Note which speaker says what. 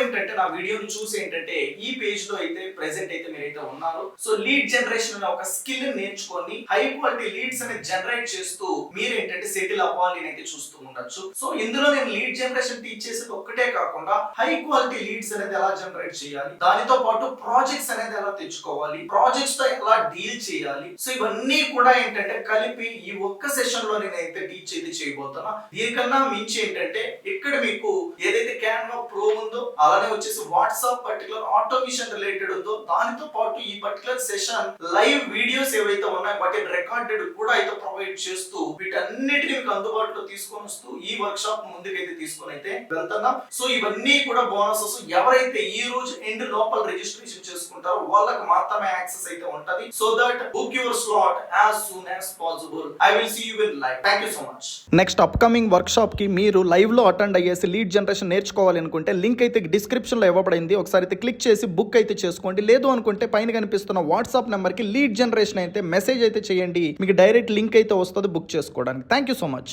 Speaker 1: ఏంటంటే నా వీడియోని చూసి ఏంటంటే ఈ పేజ్ లో అయితే ప్రెసెంట్ అయితే మీరైతే ఉన్నారు. సో లీడ్ జనరేషన్ అనే ఒక స్కిల్ నేర్చుకొని హై క్వాలిటీ లీడ్స్ అనేది జనరేట్ చేస్తూ మీరు ఏంటంటే సెటిల్ అవ్వాలి అని అయితే చూస్తూ ఉండొచ్చు. సో ఇందులో నేను లీడ్ జనరేషన్ టీచ్ చేసేది ఒక్కటే కాకుండా హై క్వాలిటీ లీడ్స్ అనేది ఎలా జనరేట్ చేయాలి, దానితో పాటు ప్రాజెక్ట్స్ అనేది ఎలా తెచ్చుకోవాలి, ప్రాజెక్ట్స్ తో ఎలా డీల్ చేయాలి, సో ఇవన్నీ కూడా ఏంటంటే కలిపి ఈ ఒక్క సెషన్ లో నేనైతే టీచ్ అయితే చేయబోతున్నా. దీనికన్నా మించి ఏంటంటే ఇక్కడ మీకు ఏదైతే క్యాన్వా ప్రో ఉందో అలానే వచ్చేసి వాట్సాప్ పర్టికులర్ ఆటోమేషన్ రిలేటెడ్ ఉందో దానితో పాటు ఈ పర్టికులర్ సెషన్ లైవ్ వీడియోస్ ఏవైతే ఉన్నాయో వాటిని రికార్డెడ్ కూడా అయితే ప్రొవైడ్ చేస్తూ వీటన్నిటిని మీకు అందుబాటులో తీసుకొని వస్తూ ఈ వర్క్ షాప్ ముందుకైతే తీసుకొని అయితే వెళ్తున్నాం. సో ఇవన్నీ కూడా బోనసెస్ ఎవరైతే ఈ రోజు ఎండ్ లోపల రిజిస్ట్రేషన్ చేసుకుంటారో వాళ్ళకి మాత్రమే యాక్సెస్ అయితే ఉంటది. So that book your slot as soon as possible. I will see you in live. Thank you so much.
Speaker 2: Next upcoming workshop కి మీరు లైవ్ లో అటెండ్ అయ్యేసి లీడ్ జనరేషన్ నేర్చుకోవాలి అనుకుంటే లింక్ అయితే డిస్క్రిప్షన్ లో ఇవ్వబడింది. ఒకసారి అయితే క్లిక్ చేసి బుక్ అయితే చేసుకోండి. లేదు అనుకుంటే పైన కనిపిస్తున్న వాట్సాప్ నెంబర్ కి లీడ్ జనరేషన్ అయితే మెసేజ్ అయితే చేయండి. మీకు డైరెక్ట్ లింక్ అయితే వస్తుంది బుక్ చేసుకోవడానికి. Thank you so much.